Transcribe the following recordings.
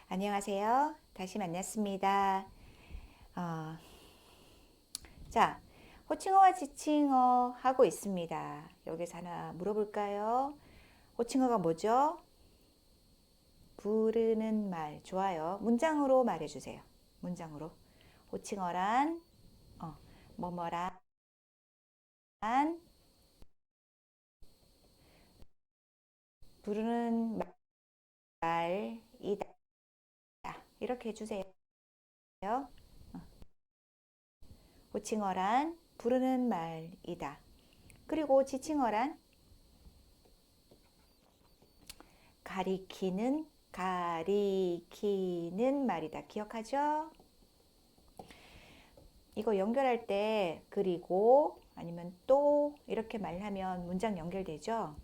안녕하세요. 다시 만났습니다. 어, 자, 호칭어와 지칭어 하고 있습니다. 여기서 하나 물어볼까요? 호칭어가 뭐죠? 부르는 말. 좋아요. 문장으로 말해주세요. 문장으로. 호칭어란, 뭐뭐란, 부르는 말이다. 이렇게 해주세요. 호칭어란, 부르는 말이다. 그리고 지칭어란, 가리키는 말이다. 기억하죠? 이거 연결할 때 그리고 아니면 또 이렇게 말하면 문장 연결되죠?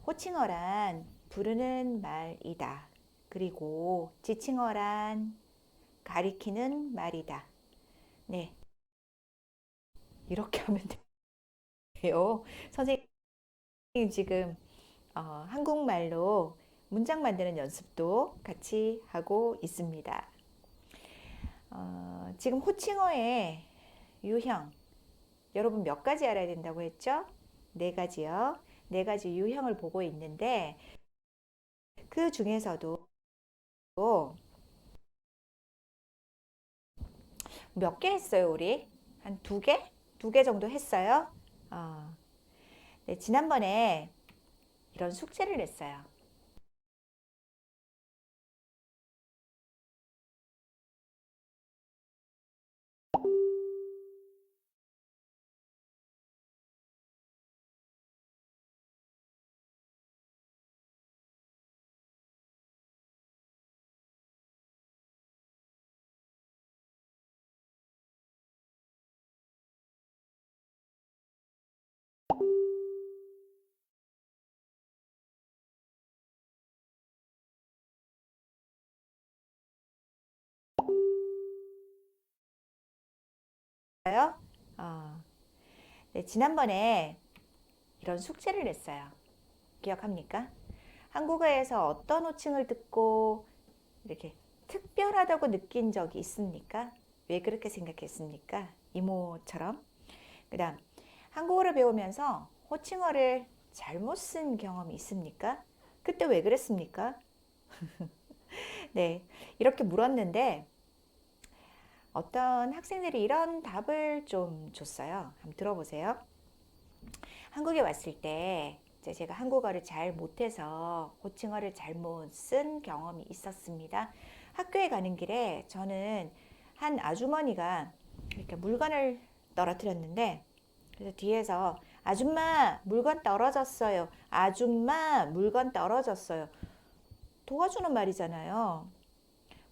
호칭어란 부르는 말이다. 그리고 지칭어란 가리키는 말이다. 네, 이렇게 하면 돼요. 선생님 지금 한국말로 문장 만드는 연습도 같이 하고 있습니다. 지금 호칭어의 유형, 여러분 몇 가지 알아야 된다고 했죠? 네 가지요. 네 가지 유형을 보고 있는데 그 중에서도 몇 개 했어요, 우리? 한 두 개? 두 개 정도 했어요? 어, 네, 지난번에 이런 숙제를 냈어요. 어, 네, 지난번에 이런 숙제를 냈어요. 기억합니까? 한국어에서 어떤 호칭을 듣고 이렇게 특별하다고 느낀 적이 있습니까? 왜 그렇게 생각했습니까? 이모처럼. 그다음 한국어를 배우면서 호칭어를 잘못 쓴 경험이 있습니까? 그때 왜 그랬습니까? 네, 이렇게 물었는데 어떤 학생들이 이런 답을 좀 줬어요. 한번 들어보세요. 한국에 왔을 때 제가 한국어를 잘 못해서 호칭어를 잘못 쓴 경험이 있었습니다. 학교에 가는 길에 저는 한 아주머니가 이렇게 물건을 떨어뜨렸는데 그래서 뒤에서 아줌마 물건 떨어졌어요. 아줌마 물건 떨어졌어요. 도와주는 말이잖아요.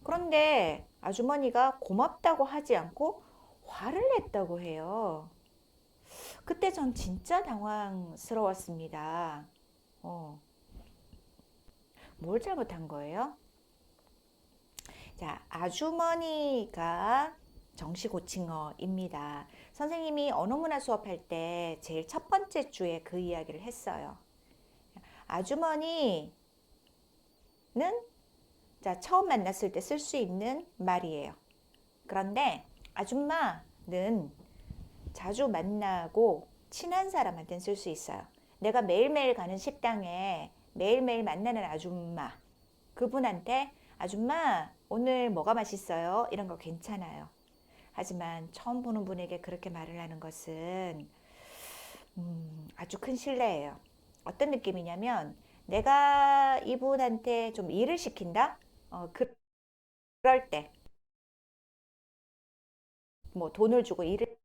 그런데 아주머니가 고맙다고 하지 않고 화를 냈다고 해요. 그때 전 진짜 당황스러웠습니다. 어, 뭘 잘못한 거예요? 자, 아주머니가 정식 호칭어입니다. 선생님이 언어문화 수업할 때 제일 첫 번째 주에 그 이야기를 했어요. 아주머니는 자, 처음 만났을 때 쓸 수 있는 말이에요. 그런데 아줌마는 자주 만나고 친한 사람한테는 쓸 수 있어요. 내가 매일매일 가는 식당에 매일매일 만나는 아줌마, 그분한테 아줌마 오늘 뭐가 맛있어요? 이런 거 괜찮아요. 하지만 처음 보는 분에게 그렇게 말을 하는 것은 아주 큰 신뢰예요. 어떤 느낌이냐면 내가 이분한테 좀 일을 시킨다? 그럴 때 뭐 돈을 주고 일을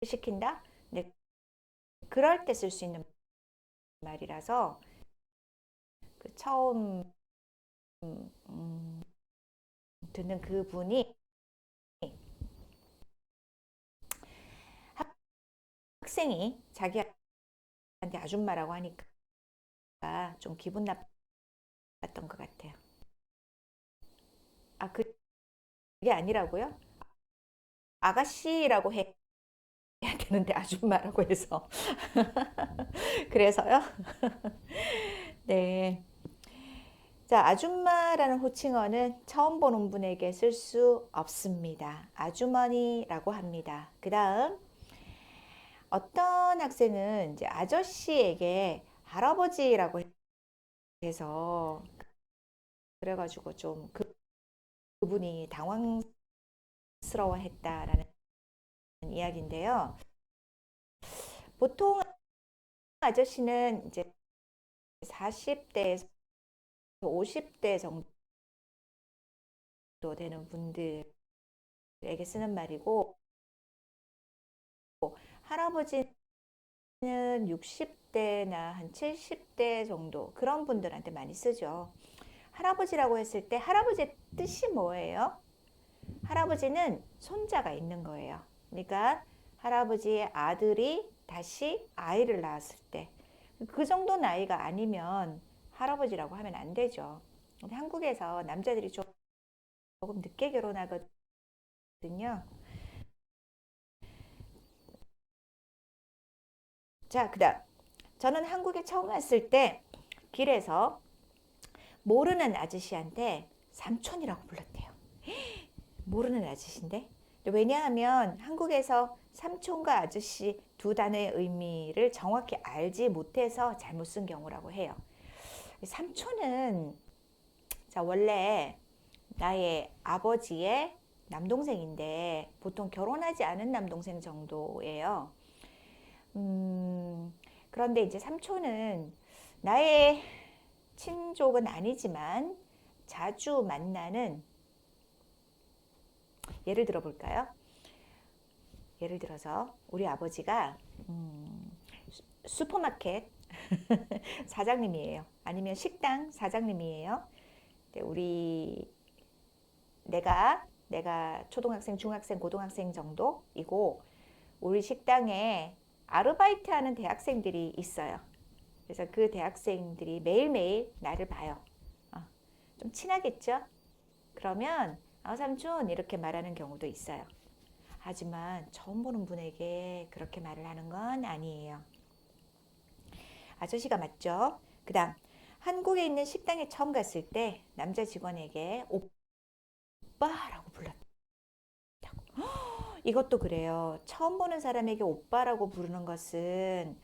시킨다? 네, 그럴 때 쓸 수 있는 말이라서 그 처음 음, 듣는 그분이 학생이 자기한테 아줌마라고 하니까 좀 기분 나빴던 것 같아요. 아, 그게 아니라고요? 아가씨라고 해야 되는데 아줌마라고 해서. 그래서요? 네. 자, 아줌마라는 호칭어는 처음 보는 분에게 쓸 수 없습니다. 아주머니라고 합니다. 그 다음, 어떤 학생은 이제 아저씨에게 할아버지라고 해서 그래가지고 좀 그분이 당황스러워했다라는 이야기인데요. 보통 아저씨는 이제 40대에서 50대 정도 되는 분들에게 쓰는 말이고, 할아버지는 60대나 한 70대 정도 그런 분들한테 많이 쓰죠. 할아버지라고 했을 때 할아버지의 뜻이 뭐예요? 할아버지는 손자가 있는 거예요. 그러니까 할아버지의 아들이 다시 아이를 낳았을 때 그 정도 나이가 아니면 할아버지라고 하면 안 되죠. 근데 한국에서 남자들이 조금 늦게 결혼하거든요. 자, 그다음 저는 한국에 처음 왔을 때 길에서 모르는 아저씨한테 삼촌이라고 불렀대요. 모르는 아저씨인데. 왜냐하면 한국에서 삼촌과 아저씨 두 단어의 의미를 정확히 알지 못해서 잘못 쓴 경우라고 해요. 삼촌은 자, 원래 나의 아버지의 남동생인데 보통 결혼하지 않은 남동생 정도예요. 그런데 이제 삼촌은 나의 친족은 아니지만 자주 만나는, 예를 들어 볼까요? 예를 들어서 우리 아버지가 슈퍼마켓 사장님이에요. 아니면 식당 사장님이에요. 우리 내가 초등학생, 중학생, 고등학생 정도이고 우리 식당에 아르바이트 하는 대학생들이 있어요. 그래서 그 대학생들이 매일매일 나를 봐요. 어, 좀 친하겠죠? 그러면 삼촌 이렇게 말하는 경우도 있어요. 하지만 처음 보는 분에게 그렇게 말을 하는 건 아니에요. 아저씨가 맞죠? 그 다음, 한국에 있는 식당에 처음 갔을 때 남자 직원에게 오빠라고 불렀다고. 이것도 그래요. 처음 보는 사람에게 오빠라고 부르는 것은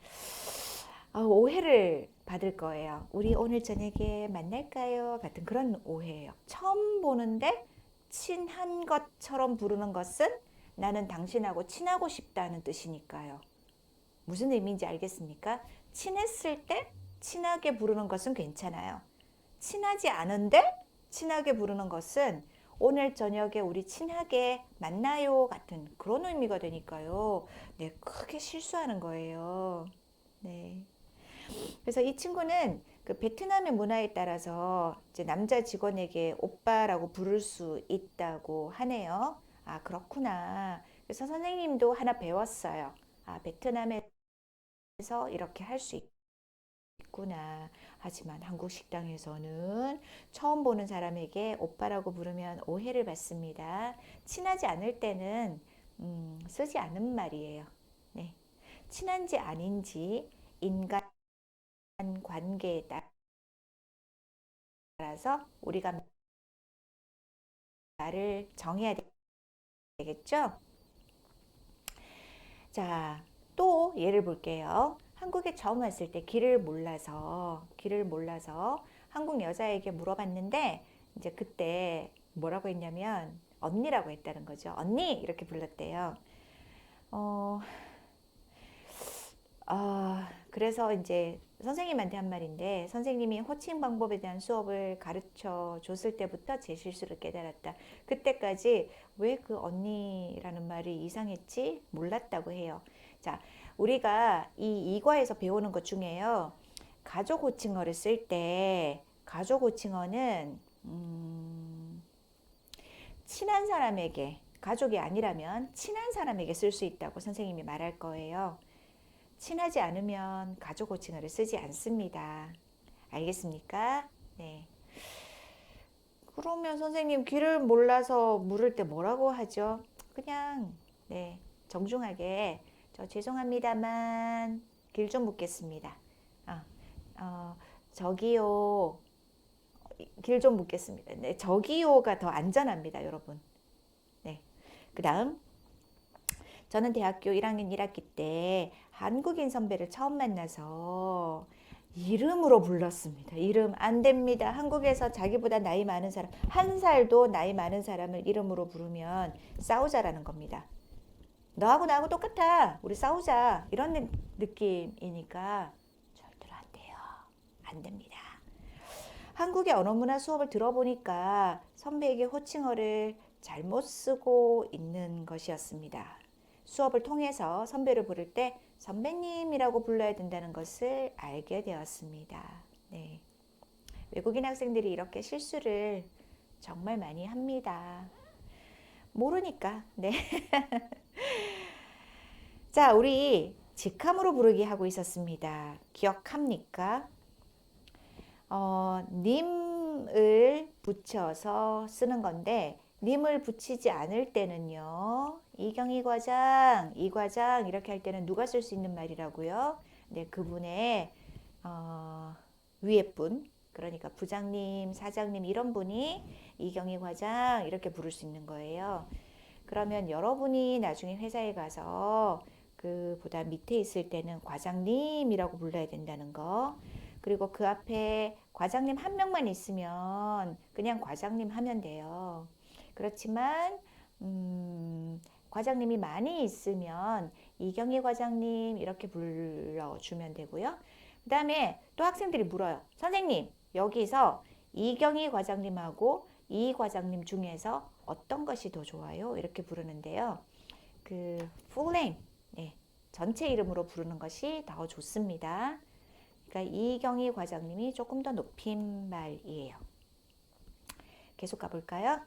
오해를 받을 거예요. 우리 오늘 저녁에 만날까요? 같은 그런 오해예요. 처음 보는데 친한 것처럼 부르는 것은 나는 당신하고 친하고 싶다는 뜻이니까요. 무슨 의미인지 알겠습니까? 친했을 때 친하게 부르는 것은 괜찮아요. 친하지 않은데 친하게 부르는 것은 오늘 저녁에 우리 친하게 만나요 같은 그런 의미가 되니까요. 네, 크게 실수하는 거예요. 네. 그래서 이 친구는 그 베트남의 문화에 따라서 이제 남자 직원에게 오빠라고 부를 수 있다고 하네요. 아, 그렇구나. 그래서 선생님도 하나 배웠어요. 아, 베트남에서 이렇게 할 수 있구나. 하지만 한국 식당에서는 처음 보는 사람에게 오빠라고 부르면 오해를 받습니다. 친하지 않을 때는 쓰지 않는 말이에요. 네. 친한지 아닌지 인간 관계에 따라서 우리가 말을 정해야 되겠죠? 자, 또 예를 볼게요. 한국에 처음 왔을 때 길을 몰라서 한국 여자에게 물어봤는데 이제 그때 뭐라고 했냐면 언니라고 했다는 거죠. 언니 이렇게 불렀대요. 어, 그래서 이제 선생님한테 한 말인데 선생님이 호칭 방법에 대한 수업을 가르쳐 줬을 때부터 제 실수를 깨달았다. 그때까지 왜 그 언니라는 말이 이상했지? 몰랐다고 해요. 자, 우리가 이 이과에서 배우는 것 중에요. 가족 호칭어를 쓸 때 가족 호칭어는 친한 사람에게 가족이 아니라면 친한 사람에게 쓸 수 있다고 선생님이 말할 거예요. 친하지 않으면 가족 호칭어를 쓰지 않습니다. 알겠습니까? 네. 그러면 선생님 길을 몰라서 물을 때 뭐라고 하죠? 그냥 네, 정중하게 저 죄송합니다만 길 좀 묻겠습니다. 어, 어, 저기요 길 좀 묻겠습니다. 네, 저기요가 더 안전합니다, 여러분. 네. 그다음 저는 대학교 1학년 1학기 때 한국인 선배를 처음 만나서 이름으로 불렀습니다. 이름 안 됩니다. 한국에서 자기보다 나이 많은 사람, 한 살도 나이 많은 사람을 이름으로 부르면 싸우자라는 겁니다. 너하고 나하고 똑같아. 우리 싸우자. 이런 느낌이니까 절대로 안 돼요. 안 됩니다. 한국의 언어문화 수업을 들어보니까 선배에게 호칭어를 잘못 쓰고 있는 것이었습니다. 수업을 통해서 선배를 부를 때 선배님이라고 불러야 된다는 것을 알게 되었습니다. 네. 외국인 학생들이 이렇게 실수를 정말 많이 합니다. 모르니까. 네. 자, 우리 직함으로 부르기 하고 있었습니다. 기억합니까? 님을 붙여서 쓰는 건데 님을 붙이지 않을 때는요. 이경희 과장, 이 과장 이렇게 할 때는 누가 쓸 수 있는 말이라고요? 네, 그분의 위에 분, 그러니까 부장님, 사장님 이런 분이 이경희 과장 이렇게 부를 수 있는 거예요. 그러면 여러분이 나중에 회사에 가서 그보다 밑에 있을 때는 과장님이라고 불러야 된다는 거. 그리고 그 앞에 과장님 한 명만 있으면 그냥 과장님 하면 돼요. 그렇지만 과장님이 많이 있으면 이경희 과장님 이렇게 불러주면 되고요. 그 다음에 또 학생들이 물어요. 선생님, 여기서 이경희 과장님하고 이 과장님 중에서 어떤 것이 더 좋아요? 이렇게 부르는데요. 그 full name, 네, 전체 이름으로 부르는 것이 더 좋습니다. 그러니까 이경희 과장님이 조금 더 높임말이에요. 계속 가볼까요?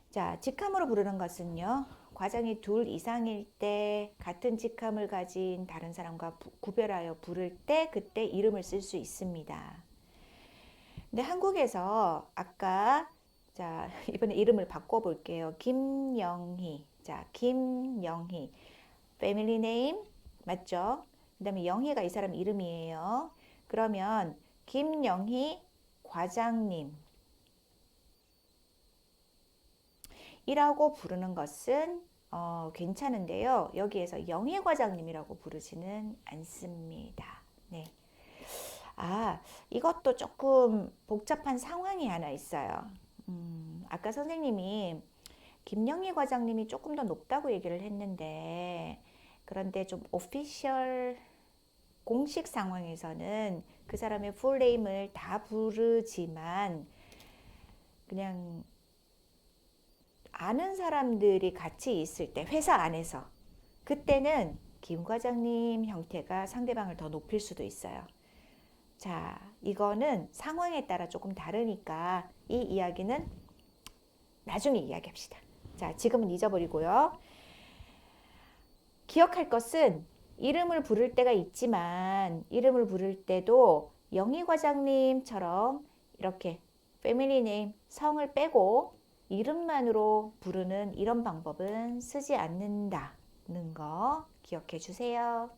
자, 직함으로 부르는 것은요. 과장이 둘 이상일 때 같은 직함을 가진 다른 사람과 구별하여 부를 때 그때 이름을 쓸 수 있습니다. 근데 한국에서 아까 자, 이번에 이름을 바꿔 볼게요. 김영희. 자, 김영희. 패밀리 네임 맞죠? 그다음에 영희가 이 사람 이름이에요. 그러면 김영희 과장님 이라고 부르는 것은 괜찮은데요. 여기에서 영희 과장님이라고 부르지는 않습니다. 네. 아, 이것도 조금 복잡한 상황이 하나 있어요. 아까 선생님이 김영희 과장님이 조금 더 높다고 얘기를 했는데, 그런데 좀 오피셜 공식 상황에서는 그 사람의 풀네임을 다 부르지만 그냥 아는 사람들이 같이 있을 때 회사 안에서 그때는 김 과장님 형태가 상대방을 더 높일 수도 있어요. 자, 이거는 상황에 따라 조금 다르니까 이 이야기는 나중에 이야기합시다. 자, 지금은 잊어버리고요. 기억할 것은 이름을 부를 때가 있지만 이름을 부를 때도 영희 과장님처럼 이렇게 패밀리 네임 성을 빼고 이름만으로 부르는 이런 방법은 쓰지 않는다는 거 기억해 주세요.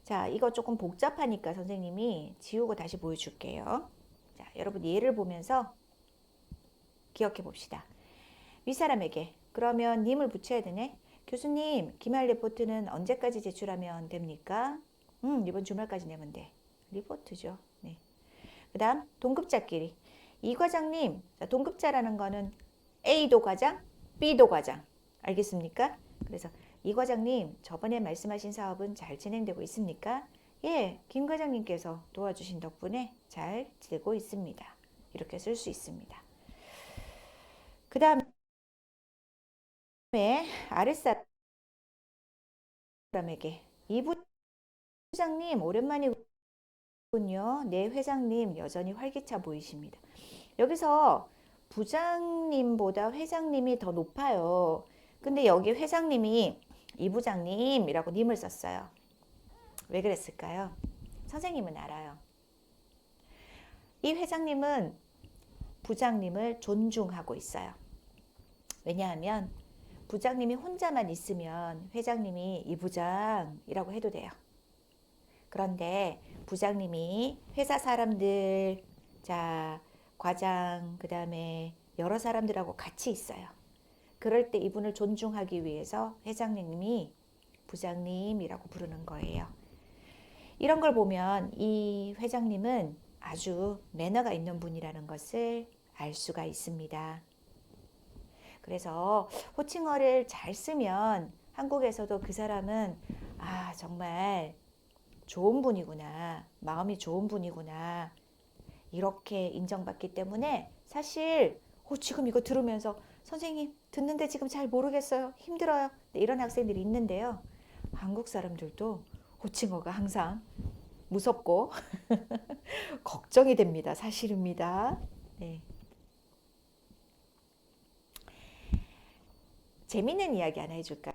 자, 이거 조금 복잡하니까 선생님이 지우고 다시 보여줄게요. 자, 여러분 예를 보면서 기억해 봅시다. 윗사람에게 그러면 님을 붙여야 되네. 교수님, 기말 리포트는 언제까지 제출하면 됩니까? 이번 주말까지 내면 돼. 리포트죠. 네. 그 다음 동급자끼리 이 과장님, 동급자라는 거는 A도 과장, B도 과장 알겠습니까? 그래서 이 과장님 저번에 말씀하신 사업은 잘 진행되고 있습니까? 예, 김 과장님께서 도와주신 덕분에 잘 되고 있습니다. 이렇게 쓸 수 있습니다. 그 다음에 아랫사람에게 이 부장님 오랜만이군요. 네, 회장님 여전히 활기차 보이십니다. 여기서 부장님보다 회장님이 더 높아요. 근데 여기 회장님이 이 부장님이라고 님을 썼어요. 왜 그랬을까요? 선생님은 알아요. 이 회장님은 부장님을 존중하고 있어요. 왜냐하면 부장님이 혼자만 있으면 회장님이 이 부장이라고 해도 돼요. 그런데 부장님이 회사 사람들, 자, 과장, 그 다음에 여러 사람들하고 같이 있어요. 그럴 때 이분을 존중하기 위해서 회장님이 부장님이라고 부르는 거예요. 이런 걸 보면 이 회장님은 아주 매너가 있는 분이라는 것을 알 수가 있습니다. 그래서 호칭어를 잘 쓰면 한국에서도 그 사람은 아, 정말 좋은 분이구나. 마음이 좋은 분이구나. 이렇게 인정받기 때문에 사실 지금 이거 들으면서 선생님 듣는데 지금 잘 모르겠어요. 힘들어요. 네, 이런 학생들이 있는데요. 한국 사람들도 호칭어가 항상 무섭고 걱정이 됩니다. 사실입니다. 네. 재밌는 이야기 하나 해줄까?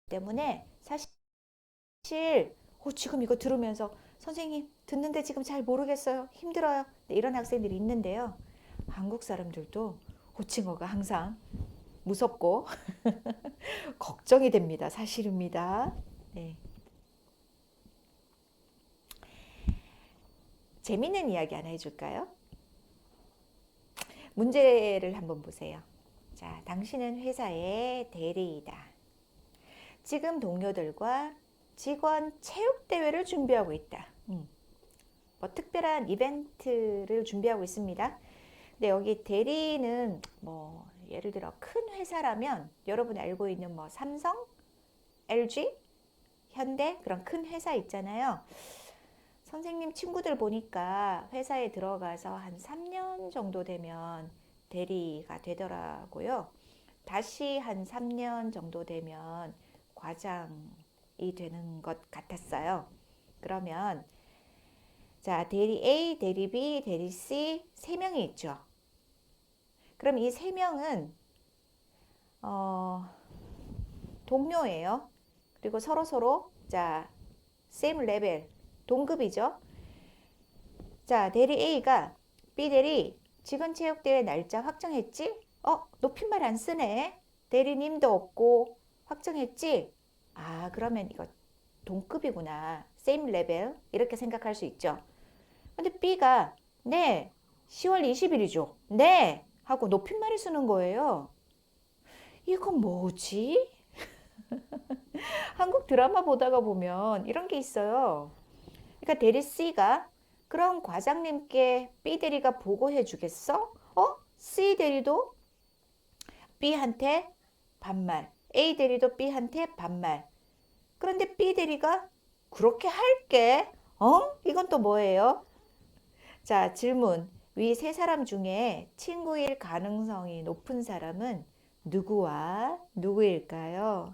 때문에 사실 지금 이거 들으면서 선생님 듣는데 지금 잘 모르겠어요. 힘들어요. 네, 이런 학생들이 있는데요. 한국 사람들도 호칭어가 항상 무섭고 걱정이 됩니다. 사실입니다. 네. 재밌는 이야기 하나 해줄까요? 문제를 한번 보세요. 자, 당신은 회사의 대리이다. 지금 동료들과 직원 체육대회를 준비하고 있다. 뭐 특별한 이벤트를 준비하고 있습니다. 근데 여기 대리는 뭐 예를 들어 큰 회사라면 여러분이 알고 있는 뭐 삼성, LG, 현대 그런 큰 회사 있잖아요. 선생님 친구들 보니까 회사에 들어가서 한 3년 정도 되면 대리가 되더라고요. 다시 한 3년 정도 되면 과장이 되는 것 같았어요. 그러면 자, 대리 A, 대리 B, 대리 C 세 명이 있죠. 그럼 이 세 명은 어, 동료예요. 그리고 서로 자, same level 동급이죠. 자, 대리 A가 B 대리 직원 체육대회 날짜 확정했지? 높임말 안 쓰네. 대리님도 없고 확정했지? 아, 그러면 이거 동급이구나. same level 이렇게 생각할 수 있죠. 근데 B가 네, 10월 20일이죠. 네, 하고 높임말을 쓰는 거예요. 이건 뭐지? 한국 드라마 보다가 보면 이런 게 있어요. 그러니까 대리 C가 그럼 과장님께 B 대리가 보고해 주겠어? C 대리도 B한테 반말, A 대리도 B한테 반말. 그런데 B 대리가 그렇게 할게. 이건 또 뭐예요? 자, 질문. 위 세 사람 중에 친구일 가능성이 높은 사람은 누구와 누구일까요?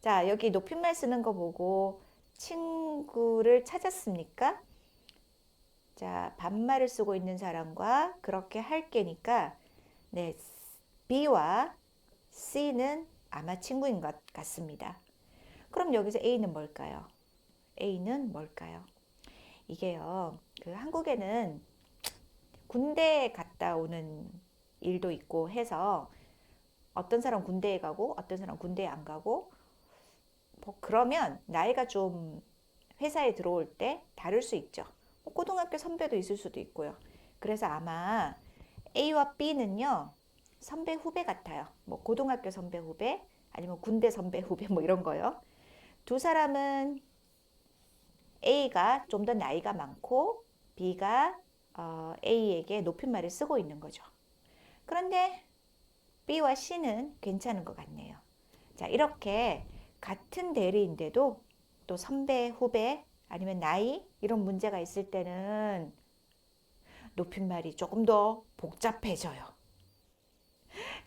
자, 여기 높임말 쓰는 거 보고 친구를 찾았습니까? 자, 반말을 쓰고 있는 사람과 그렇게 할게니까 네, B와 C는 아마 친구인 것 같습니다. 그럼 여기서 A는 뭘까요? A는 뭘까요? 이게요, 그 한국에는 군대 갔다 오는 일도 있고 해서 어떤 사람 군대에 가고 어떤 사람 군대에 안 가고 뭐 그러면 나이가 좀 회사에 들어올 때 다를 수 있죠. 뭐 고등학교 선배도 있을 수도 있고요. 그래서 아마 A와 B는요, 선배 후배 같아요. 뭐 고등학교 선배 후배 아니면 군대 선배 후배 뭐 이런 거요. 두 사람은 A가 좀 더 나이가 많고 B가 A에게 높임말을 쓰고 있는 거죠. 그런데 B와 C는 괜찮은 것 같네요. 자, 이렇게 같은 대리인데도 또 선배, 후배 아니면 나이 이런 문제가 있을 때는 높임말이 조금 더 복잡해져요.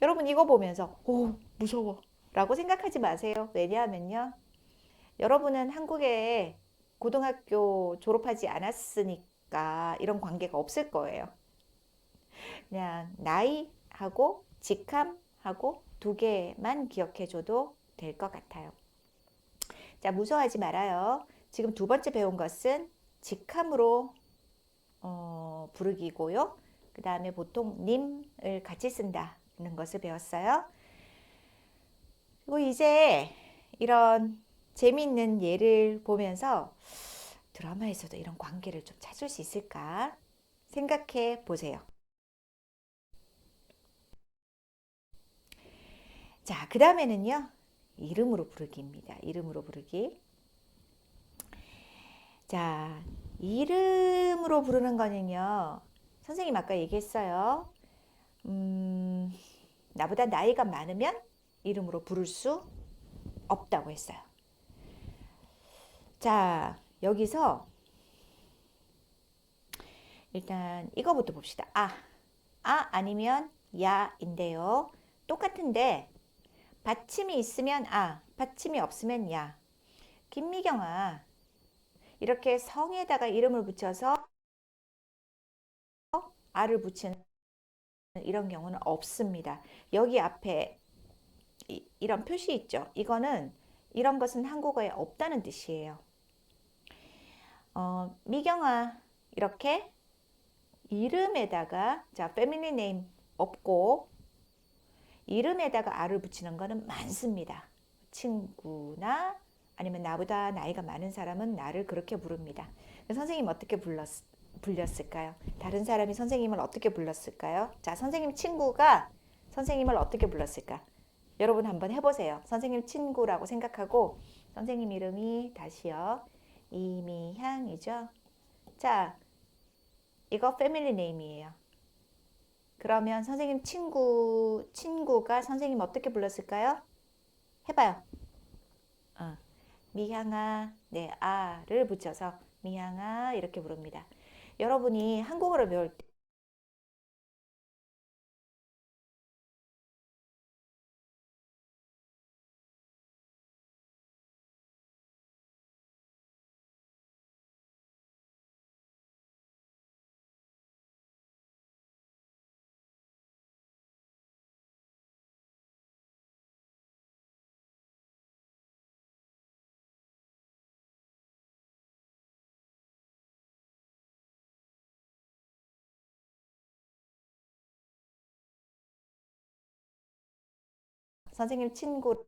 여러분 이거 보면서 오 무서워. 라고 생각하지 마세요. 왜냐하면요. 여러분은 한국에 고등학교 졸업하지 않았으니까 이런 관계가 없을 거예요. 그냥 나이하고 직함하고 두 개만 기억해줘도 될 것 같아요. 자, 무서워하지 말아요. 지금 두 번째 배운 것은 직함으로 부르기고요. 그 다음에 보통 님을 같이 쓴다는 것을 배웠어요. 그리고 이제 이런 재미있는 예를 보면서 드라마에서도 이런 관계를 좀 찾을 수 있을까 생각해 보세요. 자, 그 다음에는요. 이름으로 부르기입니다. 이름으로 부르기. 자, 이름으로 부르는 거는요. 선생님 아까 얘기했어요. 나보다 나이가 많으면 이름으로 부를 수 없다고 했어요. 자, 여기서 일단 이거부터 봅시다. 아니면 야인데요. 똑같은데 받침이 있으면 받침이 없으면 야. 김미경아, 이렇게 성에다가 이름을 붙여서 아를 붙이는 이런 경우는 없습니다. 여기 앞에 이런 표시 있죠. 이거는 이런 것은 한국어에 없다는 뜻이에요. 미경아 이렇게 이름에다가 자 패밀리 네임 없고 이름에다가 아를 붙이는 거는 많습니다. 친구나 아니면 나보다 나이가 많은 사람은 나를 그렇게 부릅니다. 선생님 어떻게 불렸을까요? 다른 사람이 선생님을 어떻게 불렀을까요? 자, 선생님 친구가 선생님을 어떻게 불렀을까? 여러분 한번 해보세요. 선생님 친구라고 생각하고 선생님 이름이 다시요. 이미향이죠. 자, 이거 패밀리 네임이에요. 그러면 선생님 친구가 선생님 어떻게 불렀을까요? 해봐요. 미향아, 네, 아를 붙여서 미향아 이렇게 부릅니다. 여러분이 한국어를 배울 때 선생님 친구라고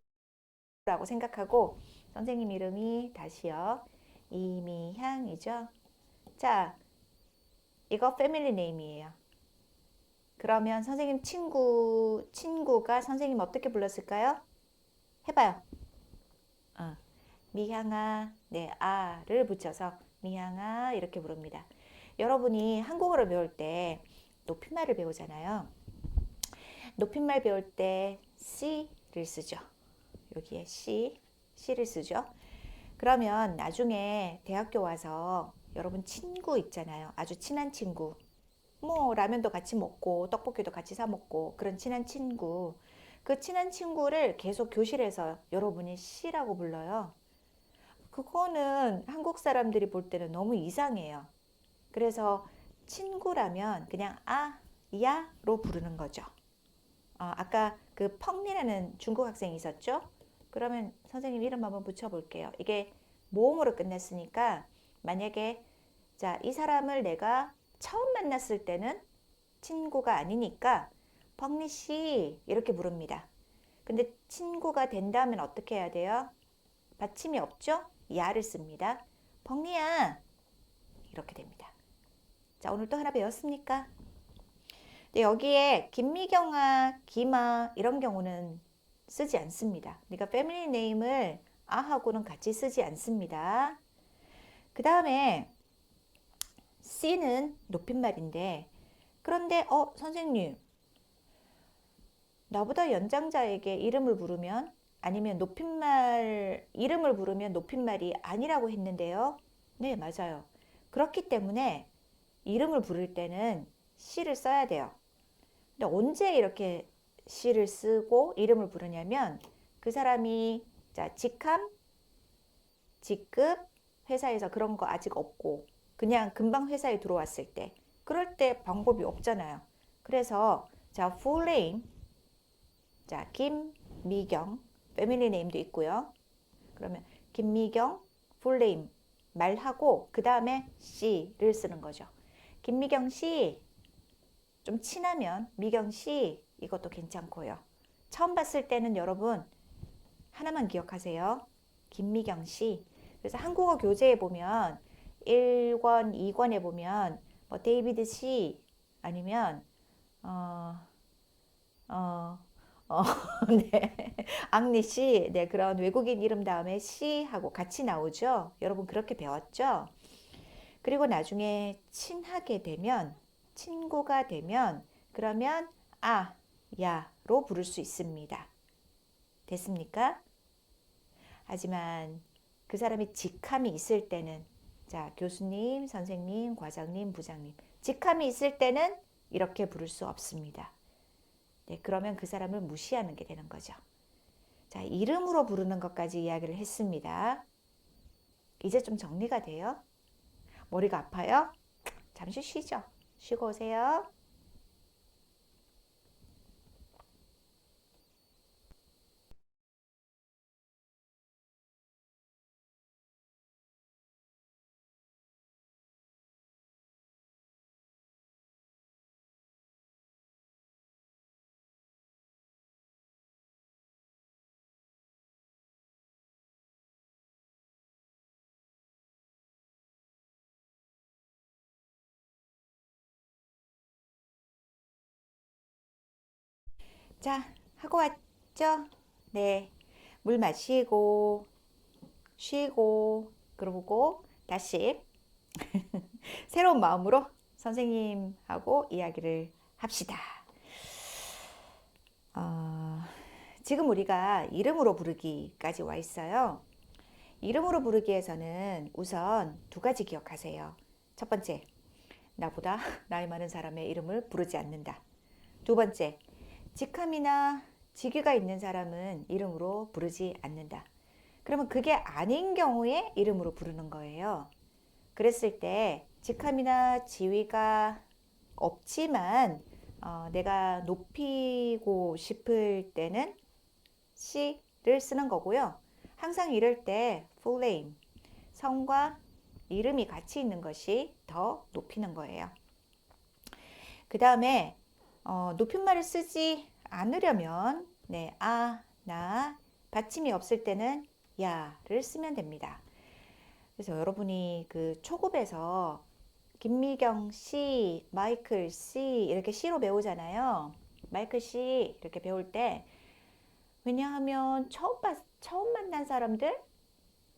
생각하고 선생님 이름이 다시요. 이미향이죠. 자, 이거 패밀리 네임이에요. 그러면 선생님 친구가 선생님 어떻게 불렀을까요? 해봐요. 미향아, 네, 아를 붙여서 미향아 이렇게 부릅니다. 여러분이 한국어를 배울 때 높임말을 배우잖아요. 높임말 배울 때 C를 쓰죠. 여기에 C를 쓰죠. 그러면 나중에 대학교 와서 여러분 친구 있잖아요. 아주 친한 친구. 뭐 라면도 같이 먹고 떡볶이도 같이 사 먹고 그런 친한 친구. 그 친한 친구를 계속 교실에서 여러분이 C라고 불러요. 그거는 한국 사람들이 볼 때는 너무 이상해요. 그래서 친구라면 그냥 야로 부르는 거죠. 아까 그 펑리라는 중국 학생이 있었죠? 그러면 선생님 이름 한번 붙여볼게요. 이게 모음으로 끝났으니까 만약에 자, 이 사람을 내가 처음 만났을 때는 친구가 아니니까 펑리 씨 이렇게 부릅니다. 근데 친구가 된다면 어떻게 해야 돼요? 받침이 없죠? 야를 씁니다. 펑리야 이렇게 됩니다. 자, 오늘 또 하나 배웠습니까? 근데 여기에 김미경아, 김아 이런 경우는 쓰지 않습니다. 그러니까 패밀리 네임을 아하고는 같이 쓰지 않습니다. 그 다음에 C는 높임말인데 그런데 선생님 나보다 연장자에게 이름을 부르면 아니면 이름을 부르면 높임말이 아니라고 했는데요. 네, 맞아요. 그렇기 때문에 이름을 부를 때는 C를 써야 돼요. 근데 언제 이렇게 C를 쓰고 이름을 부르냐면 그 사람이 자, 직함, 직급, 회사에서 그런 거 아직 없고 그냥 금방 회사에 들어왔을 때 그럴 때 방법이 없잖아요. 그래서 자, full name, 자, 김미경, 패밀리 네임도 있고요. 그러면 김미경, full name 말하고 그 다음에 씨를 쓰는 거죠. 김미경 씨, 좀 친하면 미경 씨 이것도 괜찮고요. 처음 봤을 때는 여러분 하나만 기억하세요. 김미경 씨. 그래서 한국어 교재에 보면 1권, 2권에 보면 뭐 데이비드 씨 아니면 어, 어, 어, 네. 앙리 씨, 네, 그런 외국인 이름 다음에 씨하고 같이 나오죠. 여러분 그렇게 배웠죠? 그리고 나중에 친하게 되면, 친구가 되면, 그러면 아, 야로 부를 수 있습니다. 됐습니까? 하지만 그 사람이 직함이 있을 때는, 자, 교수님, 선생님, 과장님, 부장님, 직함이 있을 때는 이렇게 부를 수 없습니다. 네, 그러면 그 사람을 무시하는 게 되는 거죠. 자, 이름으로 부르는 것까지 이야기를 했습니다. 이제 좀 정리가 돼요? 머리가 아파요? 잠시 쉬죠. 쉬고 오세요. 자, 하고 왔죠? 네. 물 마시고, 쉬고, 그러고 다시 새로운 마음으로 선생님하고 이야기를 합시다. 어, 지금 우리가 이름으로 부르기까지 와 있어요. 이름으로 부르기에서는 우선 두 가지 기억하세요. 첫 번째, 나보다 나이 많은 사람의 이름을 부르지 않는다. 두 번째, 직함이나 직위가 있는 사람은 이름으로 부르지 않는다. 그러면 그게 아닌 경우에 이름으로 부르는 거예요. 그랬을 때 직함이나 지위가 없지만 내가 높이고 싶을 때는 씨를 쓰는 거고요. 항상 이럴 때 full name, 성과 이름이 같이 있는 것이 더 높이는 거예요. 그 다음에 높임말을 쓰지 않으려면 네, 아, 나, 받침이 없을 때는 야를 쓰면 됩니다. 그래서 여러분이 그 초급에서 김미경 씨, 마이클 씨 이렇게 씨로 배우잖아요. 마이클 씨 이렇게 배울 때 왜냐하면 처음 만난 사람들,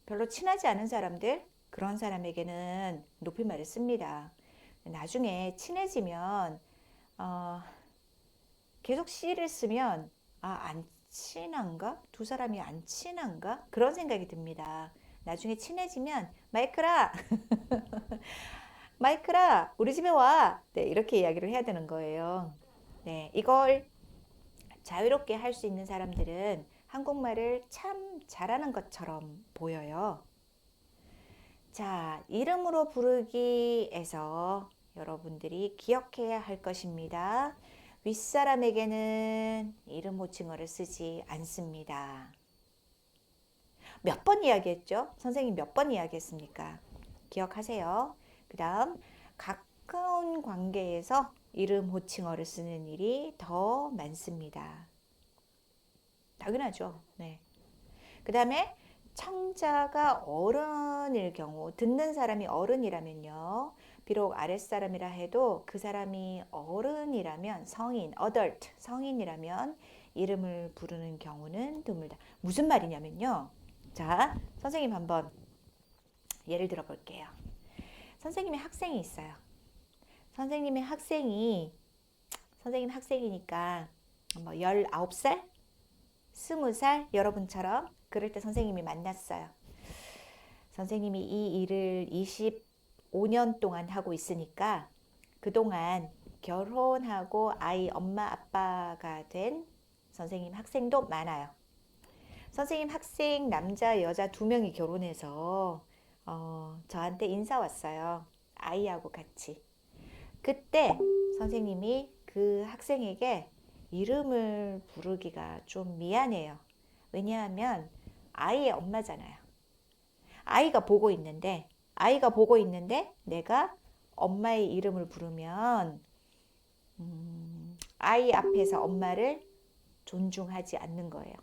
별로 친하지 않은 사람들 그런 사람에게는 높임말을 씁니다. 나중에 친해지면 어, 계속 씨를 쓰면 안 친한가? 두 사람이 안 친한가? 그런 생각이 듭니다. 나중에 친해지면 마이클아, 마이클아, 우리 집에 와. 네, 이렇게 이야기를 해야 되는 거예요. 네, 이걸 자유롭게 할 수 있는 사람들은 한국말을 참 잘하는 것처럼 보여요. 자, 이름으로 부르기에서 여러분들이 기억해야 할 것입니다. 윗사람에게는 이름 호칭어를 쓰지 않습니다. 몇 번 이야기했죠? 선생님 몇 번 이야기했습니까? 기억하세요. 그 다음, 가까운 관계에서 이름 호칭어를 쓰는 일이 더 많습니다. 당연하죠. 네. 그 다음에 청자가 어른일 경우, 듣는 사람이 어른이라면요. 비록 아랫사람이라 해도 그 사람이 어른이라면 성인, adult, 성인이라면 이름을 부르는 경우는 드물다. 무슨 말이냐면요. 자, 선생님 한번 예를 들어 볼게요. 선생님의 학생이 있어요. 선생님의 학생이, 선생님 학생이니까 뭐 19살? 20살? 여러분처럼 그럴 때 선생님이 만났어요. 선생님이 이 일을 25년 동안 하고 있으니까 그동안 결혼하고 아이 엄마 아빠가 된 선생님 학생도 많아요. 선생님 학생 남자 여자 두 명이 결혼해서 저한테 인사 왔어요. 아이하고 같이. 그때 선생님이 그 학생에게 이름을 부르기가 좀 미안해요. 왜냐하면 아이의 엄마잖아요. 아이가 보고 있는데 내가 엄마의 이름을 부르면 아이 앞에서 엄마를 존중하지 않는 거예요.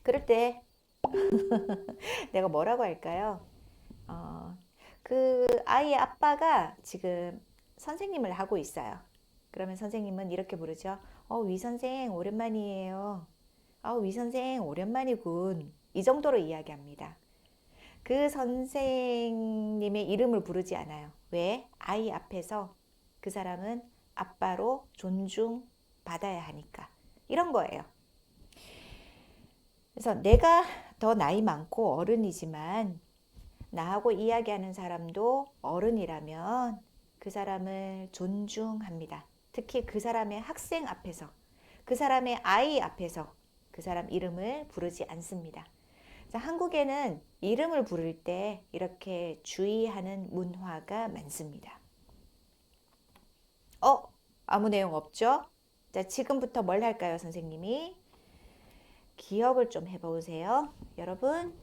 그럴 때 내가 뭐라고 할까요? 그 아이의 아빠가 지금 선생님을 하고 있어요. 그러면 선생님은 이렇게 부르죠. 위 선생 오랜만이에요. 위 선생 오랜만이군. 이 정도로 이야기합니다. 그 선생님의 이름을 부르지 않아요. 왜? 아이 앞에서 그 사람은 아빠로 존중받아야 하니까. 이런 거예요. 그래서 내가 더 나이 많고 어른이지만 나하고 이야기하는 사람도 어른이라면 그 사람을 존중합니다. 특히 그 사람의 학생 앞에서, 그 사람의 아이 앞에서 그 사람 이름을 부르지 않습니다. 한국에는 이름을 부를 때 이렇게 주의하는 문화가 많습니다. 아무 내용 없죠? 자, 지금부터 뭘 할까요, 선생님이? 기억을 좀 해보세요. 여러분,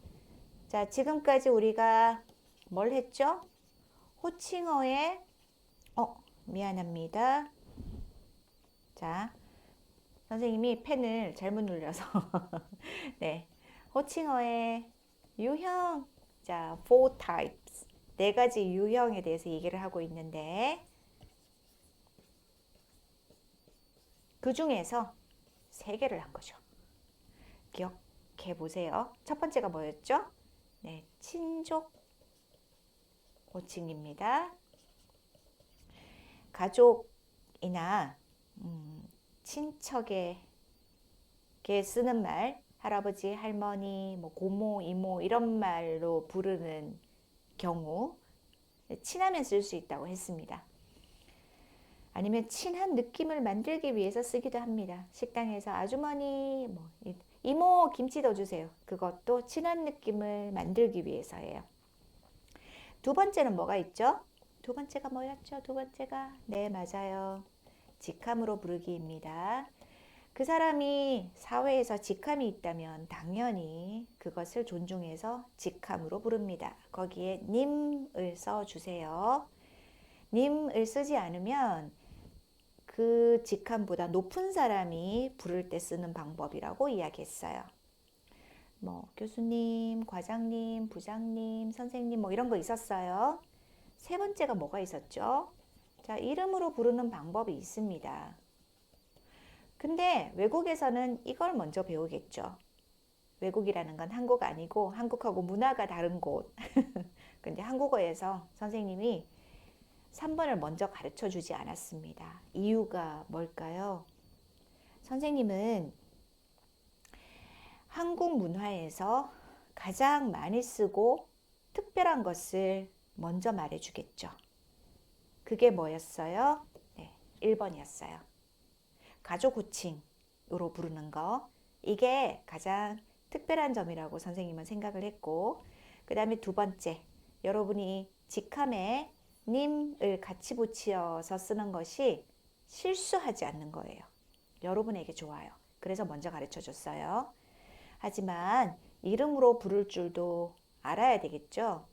자, 지금까지 우리가 뭘 했죠? 호칭어의, 미안합니다. 자, 선생님이 펜을 잘못 눌려서. 네. 호칭어의 유형. 자, four types. 네 가지 유형에 대해서 얘기를 하고 있는데, 그 중에서 세 개를 한 거죠. 기억해 보세요. 첫 번째가 뭐였죠? 네, 친족 호칭입니다. 가족이나 친척에게 쓰는 말, 할아버지, 할머니, 뭐 고모, 이모 이런 말로 부르는 경우 친하면 쓸 수 있다고 했습니다. 아니면 친한 느낌을 만들기 위해서 쓰기도 합니다. 식당에서 아주머니, 뭐 이모 김치 더 주세요. 그것도 친한 느낌을 만들기 위해서예요. 두 번째는 뭐가 있죠? 두 번째가 뭐였죠? 두 번째가 네, 맞아요. 직함으로 부르기입니다. 그 사람이 사회에서 직함이 있다면 당연히 그것을 존중해서 직함으로 부릅니다. 거기에 님을 써주세요. 님을 쓰지 않으면 그 직함보다 높은 사람이 부를 때 쓰는 방법이라고 이야기했어요. 뭐 교수님, 과장님, 부장님, 선생님 뭐 이런 거 있었어요. 세 번째가 뭐가 있었죠? 자, 이름으로 부르는 방법이 있습니다. 근데 외국에서는 이걸 먼저 배우겠죠. 외국이라는 건 한국 아니고 한국하고 문화가 다른 곳. 근데 한국어에서 선생님이 3번을 먼저 가르쳐 주지 않았습니다. 이유가 뭘까요? 선생님은 한국 문화에서 가장 많이 쓰고 특별한 것을 먼저 말해 주겠죠. 그게 뭐였어요? 네, 1번이었어요. 가족 호칭으로 부르는 거. 이게 가장 특별한 점이라고 선생님은 생각을 했고, 그 다음에 두 번째, 여러분이 직함에 님을 같이 붙여서 쓰는 것이 실수하지 않는 거예요. 여러분에게 좋아요. 그래서 먼저 가르쳐 줬어요. 하지만 이름으로 부를 줄도 알아야 되겠죠.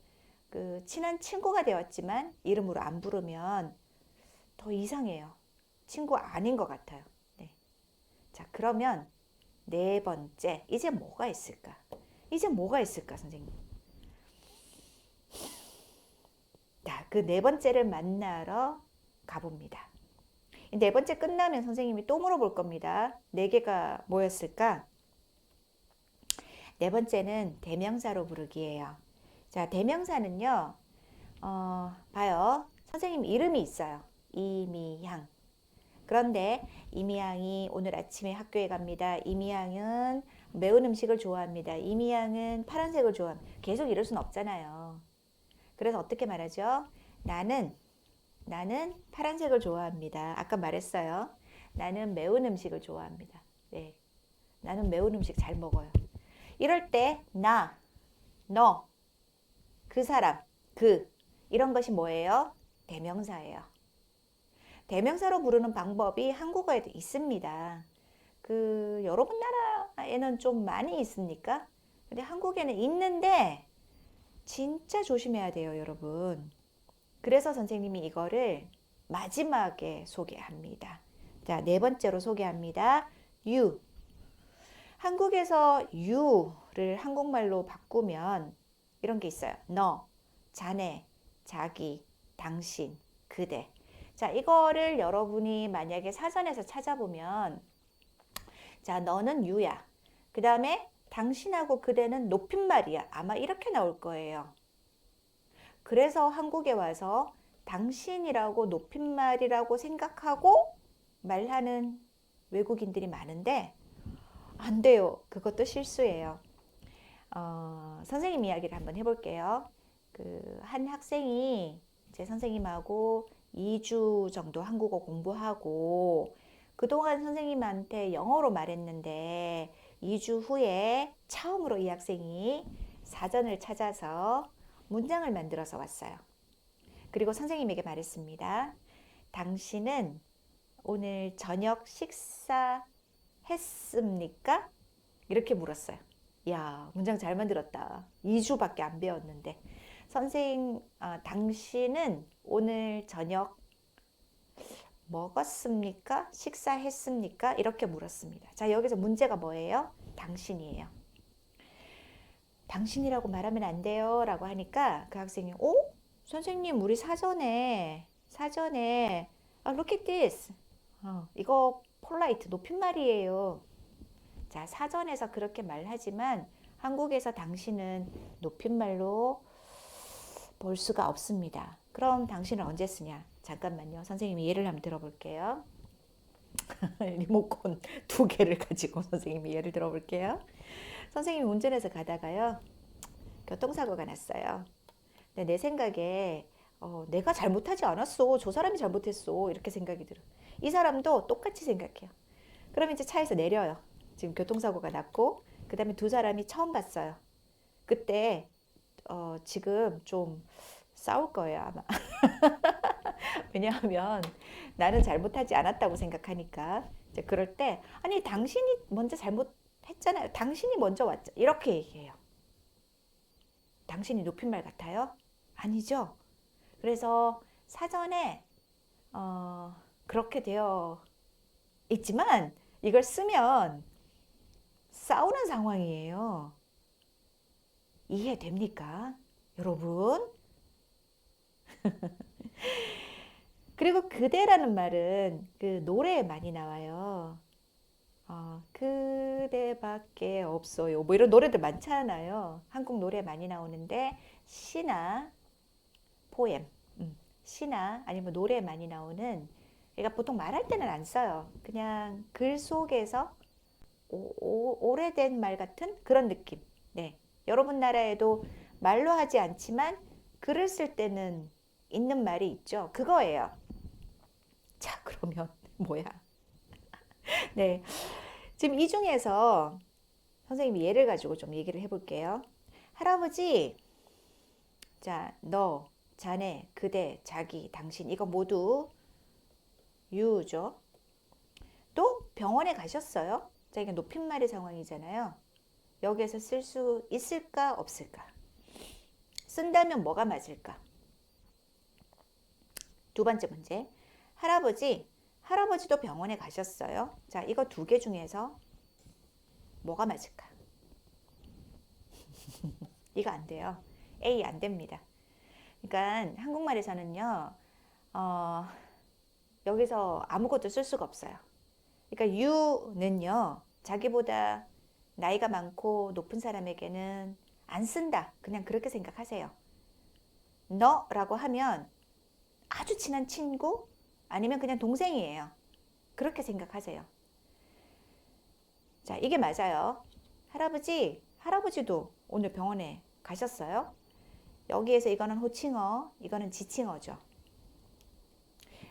그 친한 친구가 되었지만 이름으로 안 부르면 더 이상해요. 친구 아닌 것 같아요. 네. 자, 그러면 네 번째, 이제 뭐가 있을까? 선생님? 자, 그 네 번째를 만나러 가봅니다. 네 번째 끝나면 선생님이 또 물어볼 겁니다. 네 개가 뭐였을까? 네 번째는 대명사로 부르기예요. 자, 대명사는요, 봐요. 선생님 이름이 있어요. 이미향. 그런데 이미향이 오늘 아침에 학교에 갑니다. 이미향은 매운 음식을 좋아합니다. 이미향은 파란색을 좋아합니다. 계속 이럴 순 없잖아요. 그래서 어떻게 말하죠? 나는 파란색을 좋아합니다. 아까 말했어요. 나는 매운 음식을 좋아합니다. 네, 나는 매운 음식 잘 먹어요. 이럴 때 나, 너, 그 사람, 그 이런 것이 뭐예요? 대명사예요. 대명사로 부르는 방법이 한국어에도 있습니다. 여러분 나라에는 좀 많이 있습니까? 근데 한국에는 있는데 진짜 조심해야 돼요, 여러분. 그래서 선생님이 이거를 마지막에 소개합니다. 자, 네 번째로 소개합니다. you. 한국에서 you를 한국말로 바꾸면 이런 게 있어요. 너, 자네, 자기, 당신, 그대. 자, 이거를 여러분이 만약에 사전에서 찾아보면, 자, 너는 you야. 그 다음에 당신하고 그대는 높임말이야. 아마 이렇게 나올 거예요. 그래서 한국에 와서 당신이라고 높임말이라고 생각하고 말하는 외국인들이 많은데, 안 돼요. 그것도 실수예요. 선생님 이야기를 한번 해볼게요. 한 학생이 제 선생님하고 2주 정도 한국어 공부하고 그동안 선생님한테 영어로 말했는데 2주 후에 처음으로 이 학생이 사전을 찾아서 문장을 만들어서 왔어요. 그리고 선생님에게 말했습니다. 당신은 오늘 저녁 식사했습니까? 이렇게 물었어요. 야, 문장 잘 만들었다. 2주밖에 안 배웠는데. 당신은 오늘 저녁 먹었습니까? 식사했습니까? 이렇게 물었습니다. 자, 여기서 문제가 뭐예요? 당신이에요. 당신이라고 말하면 안 돼요. 라고 하니까 그 학생이, 선생님, 우리 사전에, look at this. 이거 폴라이트, 높임말이에요. 자, 사전에서 그렇게 말하지만 한국에서 당신은 높임말로 볼 수가 없습니다. 그럼 당신은 언제 쓰냐? 잠깐만요. 선생님이 예를 한번 들어볼게요. 리모컨 2개를 가지고 선생님이 예를 들어볼게요. 선생님이 운전해서 가다가요. 교통사고가 났어요. 근데 내 생각에 내가 잘못하지 않았어. 저 사람이 잘못했어. 이렇게 생각이 들어. 이 사람도 똑같이 생각해요. 그럼 이제 차에서 내려요. 지금 교통사고가 났고 그 다음에 두 사람이 처음 봤어요. 그때 지금 좀 싸울 거예요 아마. 왜냐하면 나는 잘못하지 않았다고 생각하니까. 이제 그럴 때 아니 당신이 먼저 잘못했잖아요. 당신이 먼저 왔죠. 이렇게 얘기해요. 당신이 높임말 같아요? 아니죠. 그래서 사전에 그렇게 되어 있지만 이걸 쓰면 싸우는 상황이에요. 이해됩니까? 여러분? 그리고 그대라는 말은 노래에 많이 나와요. 그대밖에 없어요. 뭐 이런 노래들 많잖아요. 한국 노래 많이 나오는데 시나 포엠, 시나 아니면 노래에 많이 나오는 그러니까 보통 말할 때는 안 써요. 그냥 글 속에서 오래된 말 같은 그런 느낌. 네. 여러분 나라에도 말로 하지 않지만 글을 쓸 때는 있는 말이 있죠. 그거예요. 자, 그러면 뭐야? 네. 지금 이 중에서 선생님이 예를 가지고 좀 얘기를 해볼게요. 할아버지, 자, 너, 자네, 그대, 자기, 당신 이거 모두 you죠. 또 병원에 가셨어요. 자, 이게 높임말의 상황이잖아요. 여기에서 쓸 수 있을까 없을까? 쓴다면 뭐가 맞을까? 두 번째 문제. 할아버지도 병원에 가셨어요. 자, 이거 2개 중에서 뭐가 맞을까? 이거 안 돼요. A 안 됩니다. 그러니까 한국말에서는요, 여기서 아무것도 쓸 수가 없어요. 그러니까 you는요, 자기보다 나이가 많고 높은 사람에게는 안 쓴다. 그냥 그렇게 생각하세요. 너라고 하면 아주 친한 친구 아니면 그냥 동생이에요. 그렇게 생각하세요. 자, 이게 맞아요. 할아버지도 오늘 병원에 가셨어요. 여기에서 이거는 호칭어, 이거는 지칭어죠.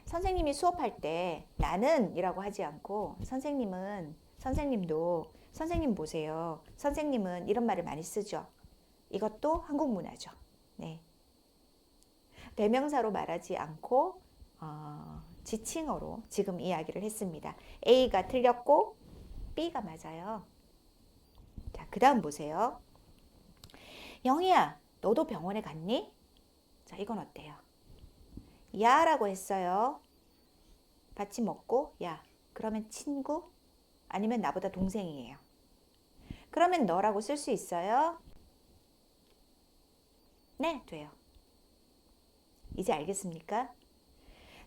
선생님이 수업할 때 나는 이라고 하지 않고 선생님도 선생님 보세요. 선생님은 이런 말을 많이 쓰죠. 이것도 한국 문화죠. 네. 대명사로 말하지 않고 지칭어로 지금 이야기를 했습니다. A가 틀렸고 B가 맞아요. 자, 그 다음 보세요. 영희야, 너도 병원에 갔니? 자, 이건 어때요? 야라고 했어요. 받침 먹고 야. 그러면 친구? 아니면 나보다 동생이에요. 그러면 너라고 쓸 수 있어요? 네, 돼요. 이제 알겠습니까?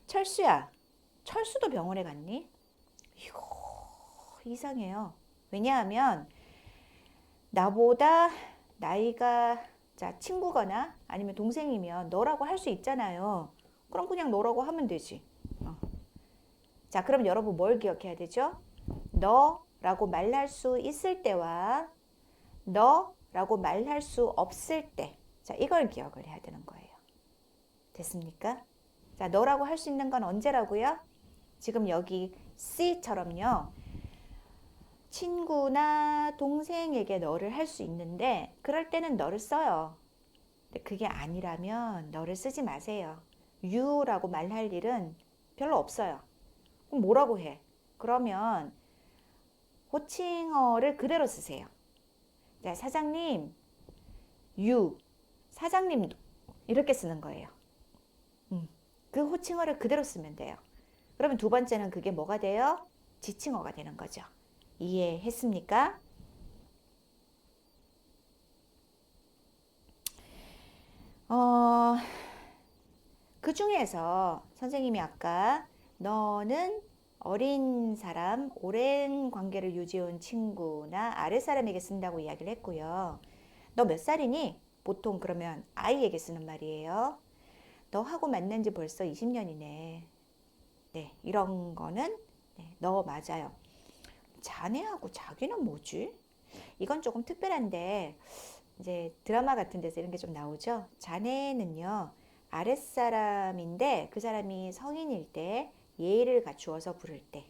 철수야, 철수도 병원에 갔니? 이거 이상해요. 왜냐하면 나보다 나이가 친구거나 아니면 동생이면 너라고 할 수 있잖아요. 그럼 그냥 너라고 하면 되지. 자, 그럼 여러분 뭘 기억해야 되죠? 너라고 말할 수 있을 때와 너라고 말할 수 없을 때. 자, 이걸 기억을 해야 되는 거예요. 됐습니까? 자, 너라고 할 수 있는 건 언제라고요? 지금 여기 C처럼요. 친구나 동생에게 너를 할 수 있는데 그럴 때는 너를 써요. 근데 그게 아니라면 너를 쓰지 마세요. you라고 말할 일은 별로 없어요. 그럼 뭐라고 해? 그러면 호칭어를 그대로 쓰세요. 자, 사장님, you, 사장님도 이렇게 쓰는 거예요. 그 호칭어를 그대로 쓰면 돼요. 그러면 두 번째는 그게 뭐가 돼요? 지칭어가 되는 거죠. 이해했습니까? 그 중에서 선생님이 아까 너는 어린 사람, 오랜 관계를 유지해온 친구나 아랫사람에게 쓴다고 이야기를 했고요. 너 몇 살이니? 보통 그러면 아이에게 쓰는 말이에요. 너하고 만난 지 벌써 20년이네. 네, 이런 거는 너 맞아요. 자네하고 자기는 뭐지? 이건 조금 특별한데 이제 드라마 같은 데서 이런 게 좀 나오죠. 자네는요, 아랫사람인데 그 사람이 성인일 때 예의를 갖추어서 부를 때,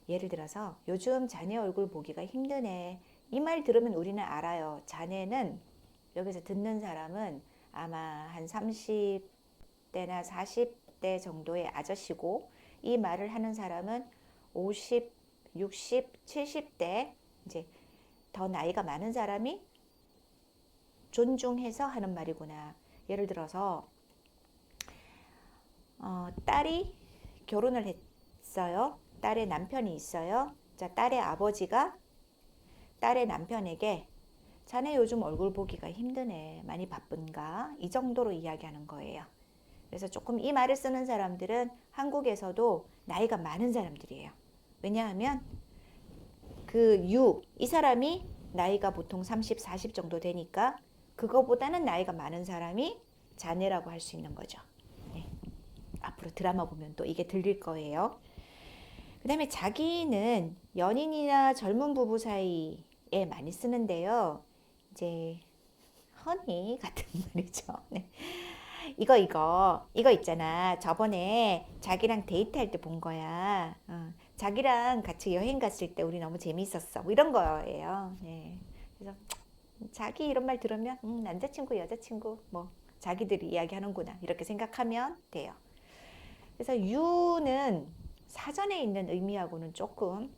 예를 들어서 요즘 자네 얼굴 보기가 힘드네. 이 말 들으면 우리는 알아요. 자네는 여기서 듣는 사람은 아마 한 30대나 40대 정도의 아저씨고 이 말을 하는 사람은 50, 60, 70대 이제 더 나이가 많은 사람이 존중해서 하는 말이구나. 예를 들어서 딸이 결혼을 했어요. 딸의 남편이 있어요. 자, 딸의 아버지가 딸의 남편에게 자네 요즘 얼굴 보기가 힘드네. 많이 바쁜가? 이 정도로 이야기하는 거예요. 그래서 조금 이 말을 쓰는 사람들은 한국에서도 나이가 많은 사람들이에요. 왜냐하면 이 사람이 나이가 보통 30, 40 정도 되니까 그거보다는 나이가 많은 사람이 자네라고 할 수 있는 거죠. 네. 앞으로 드라마 보면 또 이게 들릴 거예요. 그 다음에 자기는 연인이나 젊은 부부 사이에 많이 쓰는데요. 이제 허니 같은 말이죠. 네. 이거 있잖아. 저번에 자기랑 데이트할 때 본 거야. 자기랑 같이 여행 갔을 때 우리 너무 재밌었어. 뭐 이런 거예요. 네. 그래서 자기 이런 말 들으면 남자친구, 여자친구 뭐 자기들이 이야기하는구나 이렇게 생각하면 돼요. 그래서 you는 사전에 있는 의미하고는 조금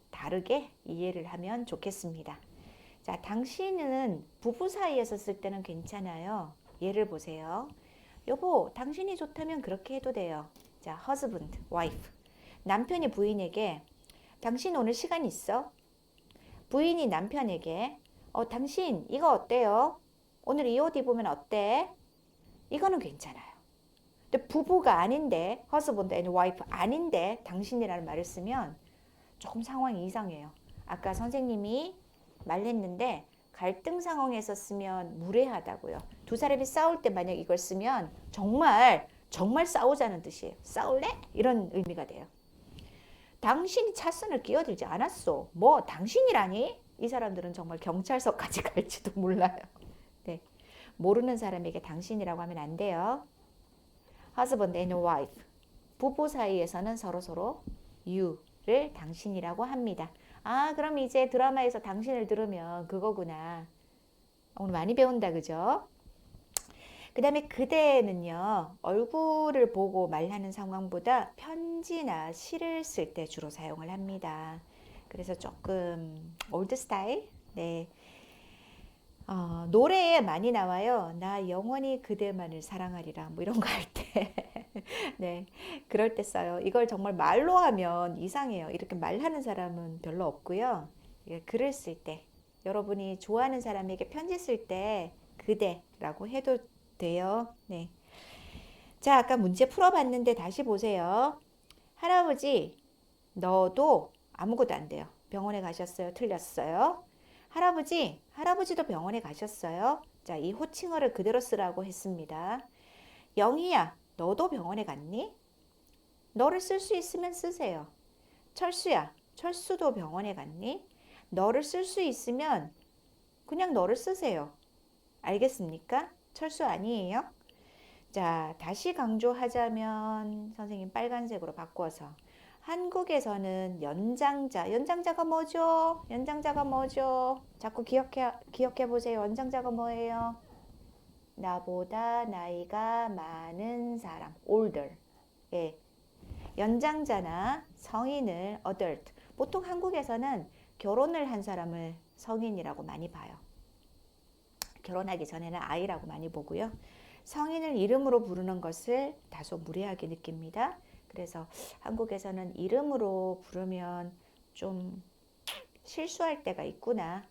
다르게 이해를 하면 좋겠습니다. 자, 당신은 부부 사이에서 쓸 때는 괜찮아요. 예를 보세요. 여보, 당신이 좋다면 그렇게 해도 돼요. 자, husband, wife. 남편이 부인에게 당신 오늘 시간 있어? 부인이 남편에게 당신 이거 어때요? 오늘 이 옷 입으면 어때? 이거는 괜찮아요. 근데 부부가 아닌데 husband and wife 아닌데 당신이라는 말을 쓰면 조금 상황이 이상해요. 아까 선생님이 말했는데 갈등 상황에서 쓰면 무례하다고요. 두 사람이 싸울 때 만약 이걸 쓰면 정말 싸우자는 뜻이에요. 싸울래? 이런 의미가 돼요. 당신이 차선을 끼어들지 않았어. 뭐 당신이라니? 이 사람들은 정말 경찰서까지 갈지도 몰라요. 네. 모르는 사람에게 당신이라고 하면 안 돼요. husband and wife. 부부 사이에서는 서로 you를 당신이라고 합니다. 아, 그럼 이제 드라마에서 당신을 들으면 그거구나. 오늘 많이 배운다, 그죠? 그 다음에 그대는요, 얼굴을 보고 말하는 상황보다 편지나 시를 쓸 때 주로 사용을 합니다. 그래서 조금 올드 스타일? 네. 노래에 많이 나와요. 나 영원히 그대만을 사랑하리라. 뭐 이런 거 할 때. 네. 그럴 때 써요. 이걸 정말 말로 하면 이상해요. 이렇게 말하는 사람은 별로 없고요. 예, 글을 쓸 때. 여러분이 좋아하는 사람에게 편지 쓸 때 그대라고 해도 돼요. 네. 자, 아까 문제 풀어봤는데 다시 보세요. 할아버지, 너도 아무것도 안 돼요. 병원에 가셨어요? 틀렸어요. 할아버지, 할아버지도 병원에 가셨어요? 자, 이 호칭어를 그대로 쓰라고 했습니다. 영희야, 너도 병원에 갔니? 너를 쓸 수 있으면 쓰세요. 철수야, 철수도 병원에 갔니? 너를 쓸 수 있으면 그냥 너를 쓰세요. 알겠습니까? 철수 아니에요? 자, 다시 강조하자면 선생님 빨간색으로 바꿔서 한국에서는 연장자, 연장자가 뭐죠? 연장자가 뭐죠? 자꾸 기억해 보세요. 연장자가 뭐예요? 나보다 나이가 많은 사람, older. 예. 연장자나 성인을 adult. 보통 한국에서는 결혼을 한 사람을 성인이라고 많이 봐요. 결혼하기 전에는 아이라고 많이 보고요. 성인을 이름으로 부르는 것을 다소 무례하게 느낍니다. 그래서 한국에서는 이름으로 부르면 좀 실수할 때가 있구나.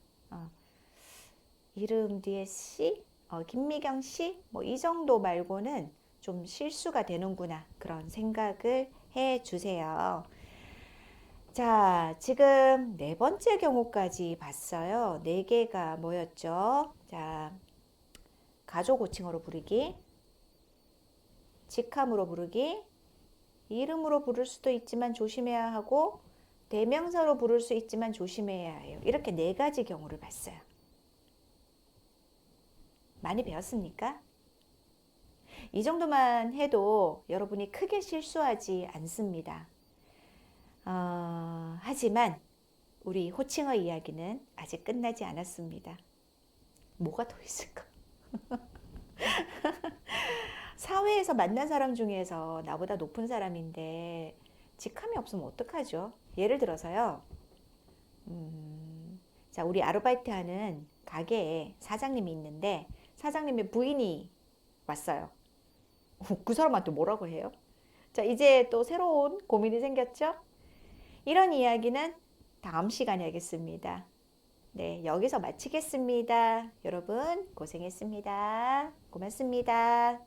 이름 뒤에 씨, 김미경 씨, 뭐 이 정도 말고는 좀 실수가 되는구나. 그런 생각을 해 주세요. 자, 지금 네 번째 경우까지 봤어요. 네 개가 뭐였죠? 자, 가족 호칭어로 부르기, 직함으로 부르기, 이름으로 부를 수도 있지만 조심해야 하고, 대명사로 부를 수 있지만 조심해야 해요. 이렇게 네 가지 경우를 봤어요. 많이 배웠습니까? 이 정도만 해도 여러분이 크게 실수하지 않습니다. 하지만 우리 호칭어 이야기는 아직 끝나지 않았습니다. 뭐가 더 있을까? 사회에서 만난 사람 중에서 나보다 높은 사람인데 직함이 없으면 어떡하죠? 예를 들어서요. 자, 우리 아르바이트 하는 가게에 사장님이 있는데 사장님의 부인이 왔어요. 그 사람한테 뭐라고 해요? 자, 이제 또 새로운 고민이 생겼죠? 이런 이야기는 다음 시간에 하겠습니다. 네, 여기서 마치겠습니다. 여러분, 고생했습니다. 고맙습니다.